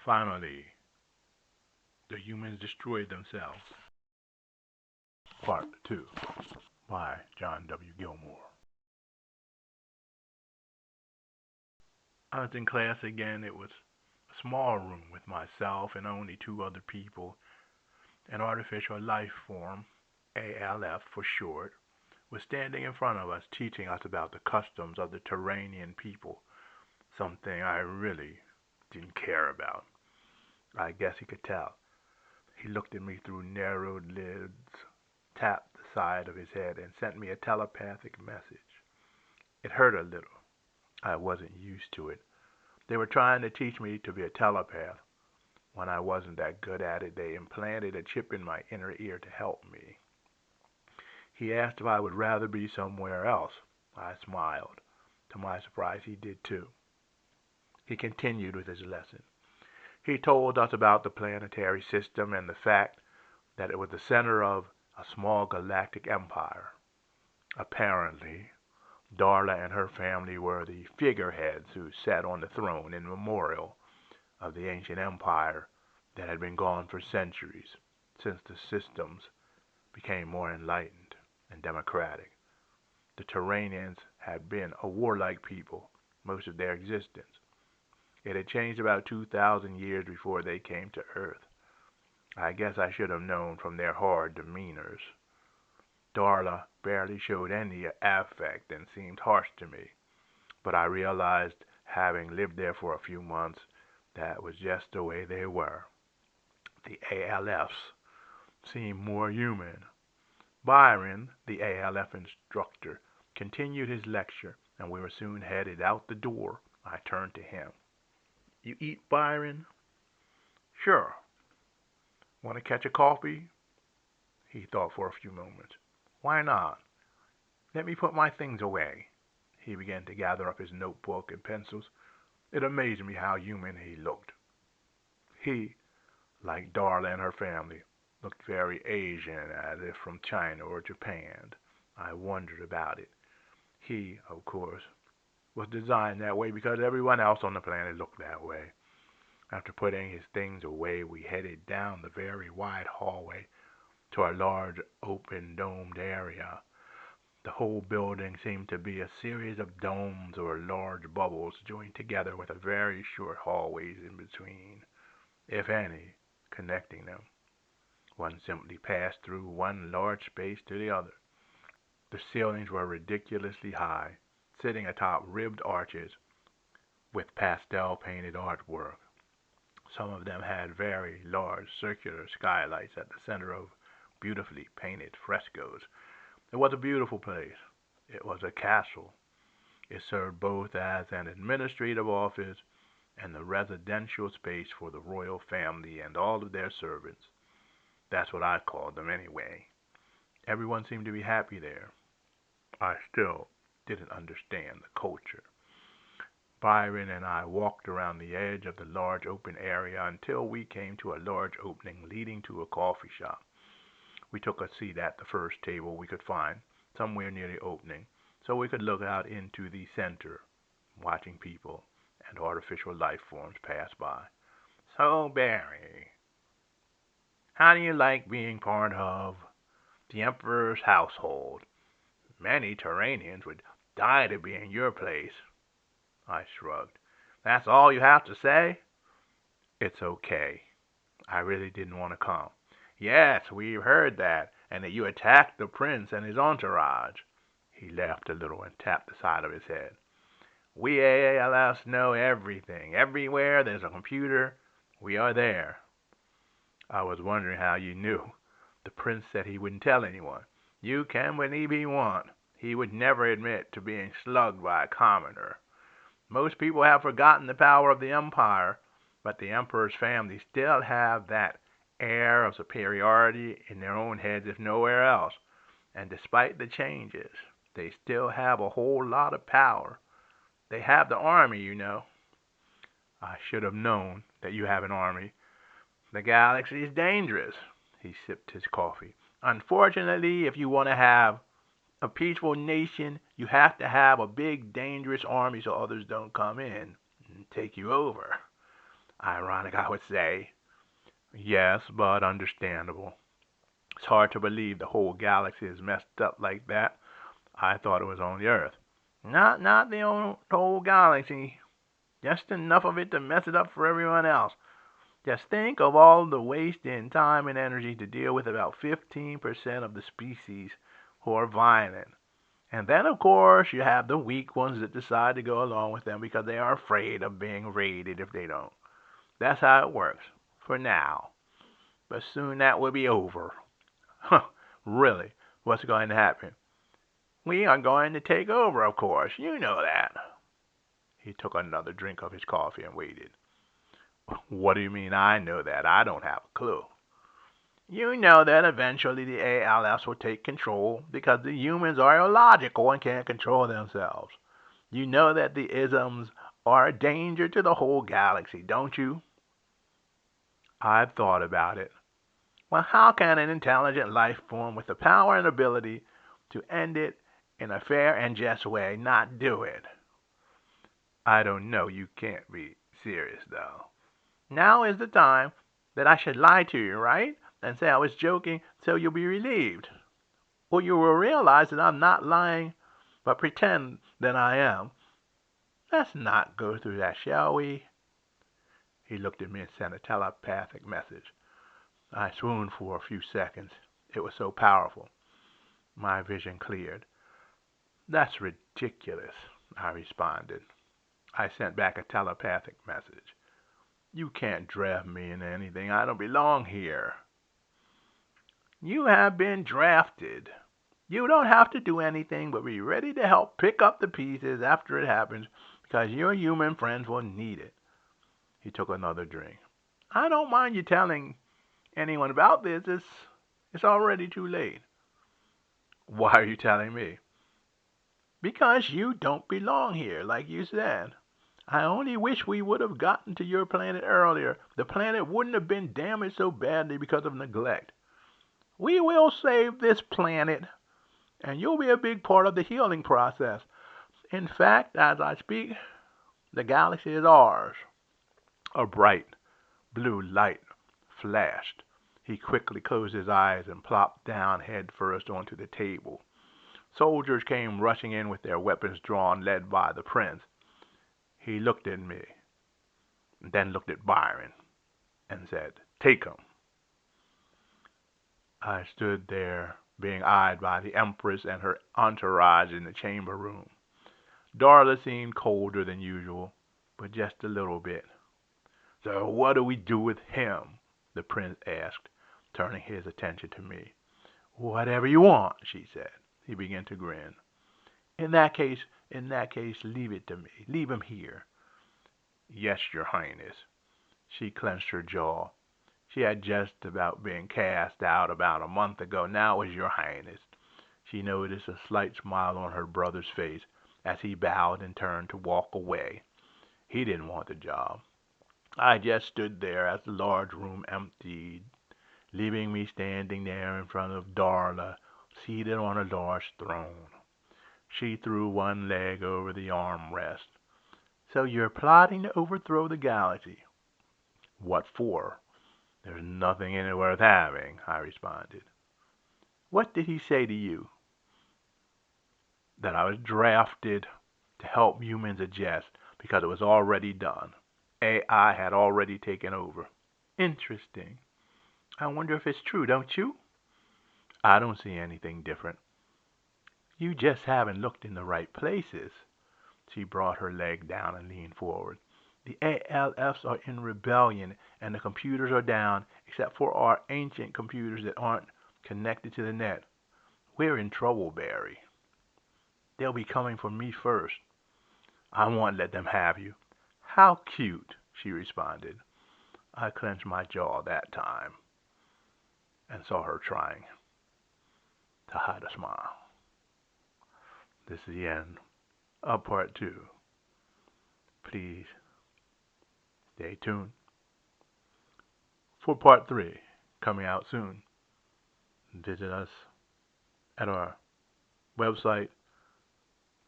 Finally, the humans destroyed themselves. Part 2 by John W. Gilmore. I was in class again. It was a small room with myself and only two other people. An artificial life form, ALF for short, was standing in front of us teaching us about the customs of the Turanian people, something I really didn't care about. I guess he could tell. He looked at me through narrowed lids, tapped the side of his head, and sent me a telepathic message. It hurt a little. I wasn't used to it. They were trying to teach me to be a telepath. When I wasn't that good at it, they implanted a chip in my inner ear to help me. He asked if I would rather be somewhere else. I smiled. To my surprise, he did too. He continued with his lesson. He told us about the planetary system and the fact that it was the center of a small galactic empire. Apparently, Darla and her family were the figureheads who sat on the throne in memorial of the ancient empire that had been gone for centuries, since the systems became more enlightened and democratic. The Turanians had been a warlike people most of their existence. It had changed about 2,000 years before they came to Earth. I guess I should have known from their hard demeanors. Darla barely showed any affect and seemed harsh to me, but I realized, having lived there for a few months, that was just the way they were. The ALFs seemed more human. Byron, the ALF instructor, continued his lecture, and we were soon headed out the door. I turned to him. "You eat, Byron?" "Sure." "Want to catch a coffee?" He thought for a few moments. "Why not? Let me put my things away." He began to gather up his notebook and pencils. It amazed me how human he looked. He, like Darla and her family, looked very Asian, as if from China or Japan. I wondered about it. He, of course, was designed that way because everyone else on the planet looked that way. After putting his things away, we headed down the very wide hallway to a large open domed area. The whole building seemed to be a series of domes or large bubbles joined together with a very short hallways in between, if any, connecting them. One simply passed through one large space to the other. The ceilings were ridiculously high, sitting atop ribbed arches with pastel-painted artwork. Some of them had very large circular skylights at the center of beautifully painted frescoes. It was a beautiful place. It was a castle. It served both as an administrative office and the residential space for the royal family and all of their servants. That's what I called them anyway. Everyone seemed to be happy there. I still didn't understand the culture. Byron and I walked around the edge of the large open area until we came to a large opening leading to a coffee shop. We took a seat at the first table we could find, somewhere near the opening, so we could look out into the center, watching people and artificial life forms pass by. "So, Barry, how do you like being part of the Emperor's household? Many Turanians would die to be in your place." I shrugged. "That's all you have to say?" "It's okay. I really didn't want to come." "Yes, we've heard that, and that you attacked the prince and his entourage." He laughed a little and tapped the side of his head. "We ALS know everything. Everywhere there's a computer, we are there." "I was wondering how you knew. The prince said he wouldn't tell anyone." "You can believe he won't. He would never admit to being slugged by a commoner. Most people have forgotten the power of the empire, but the emperor's family still have that air of superiority in their own heads if nowhere else. And despite the changes, they still have a whole lot of power. They have the army, you know." "I should have known that you have an army." "The galaxy is dangerous." He sipped his coffee. "Unfortunately, if you want to have a peaceful nation, you have to have a big, dangerous army so others don't come in and take you over." Ironic, I would say. Yes, but understandable. It's hard to believe the whole galaxy is messed up like that. I thought it was only Earth. Not the whole galaxy. Just enough of it to mess it up for everyone else. Just think of all the waste in time and energy to deal with about 15% of the species who are violent. And then, of course, you have the weak ones that decide to go along with them because they are afraid of being raided if they don't. That's how it works, for now. But soon that will be over. Huh, really? What's going to happen? We are going to take over, of course. You know that. He took another drink of his coffee and waited. What do you mean I know that? I don't have a clue. You know that eventually the ALFs will take control because the humans are illogical and can't control themselves. You know that the isms are a danger to the whole galaxy, don't you? I've thought about it. Well, how can an intelligent life form with the power and ability to end it in a fair and just way not do it? I don't know. You can't be serious, though. Now is the time that I should lie to you, right? And say I was joking so you'll be relieved. Or you will realize that I'm not lying, but pretend that I am. Let's not go through that, shall we? He looked at me and sent a telepathic message. I swooned for a few seconds. It was so powerful. My vision cleared. That's ridiculous, I responded. I sent back a telepathic message. You can't draft me into anything. I don't belong here. You have been drafted. You don't have to do anything but be ready to help pick up the pieces after it happens because your human friends will need it. He took another drink. I don't mind you telling anyone about this. It's already too late. Why are you telling me? Because you don't belong here, like you said. I only wish we would have gotten to your planet earlier. The planet wouldn't have been damaged so badly because of neglect. We will save this planet, and you'll be a big part of the healing process. In fact, as I speak, the galaxy is ours. A bright blue light flashed. He quickly closed his eyes and plopped down head first onto the table. Soldiers came rushing in with their weapons drawn, led by the prince. He looked at me, then looked at Byron, and said, "Take him." I stood there, being eyed by the Empress and her entourage in the chamber room. Darla seemed colder than usual, but just a little bit. "So what do we do with him?" the prince asked, turning his attention to me. "Whatever you want," she said. He began to grin. In that case, leave it to me. Leave him here." "Yes, your highness." She clenched her jaw. She had just about been cast out about a month ago. Now it was your highness. She noticed a slight smile on her brother's face as he bowed and turned to walk away. He didn't want the job. I just stood there as the large room emptied, leaving me standing there in front of Darla, seated on a large throne. She threw one leg over the armrest. "So you're plotting to overthrow the galaxy?" "What for? There's nothing in it worth having," I responded. "What did he say to you?" "That I was drafted to help humans adjust because it was already done. AI had already taken over." "Interesting. I wonder if it's true, don't you?" "I don't see anything different." "You just haven't looked in the right places." She brought her leg down and leaned forward. "The ALFs are in rebellion, and the computers are down, except for our ancient computers that aren't connected to the net. We're in trouble, Barry." "They'll be coming for me first." "I won't let them have you." "How cute," she responded. I clenched my jaw that time and saw her trying to hide a smile. This is the end of part 2. Please stay tuned for part 3, coming out soon. Visit us at our website.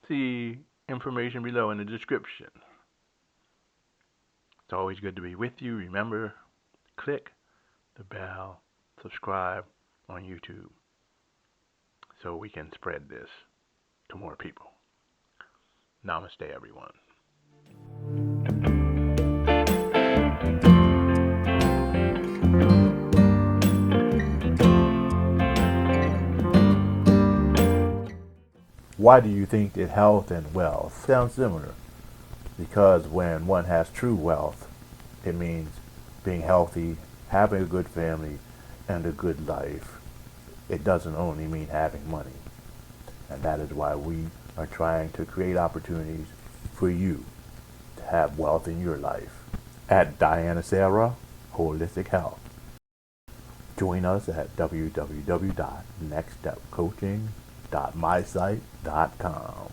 See information below in the description. It's always good to be with you. Remember, click the bell, subscribe on YouTube so we can spread this to more people. Namaste, everyone. Why do you think that health and wealth sound similar? Because when one has true wealth, it means being healthy, having a good family, and a good life. It doesn't only mean having money. And that is why we are trying to create opportunities for you to have wealth in your life. At Diana Sarah Holistic Health. Join us at www.nextstepcoaching.mysite.com.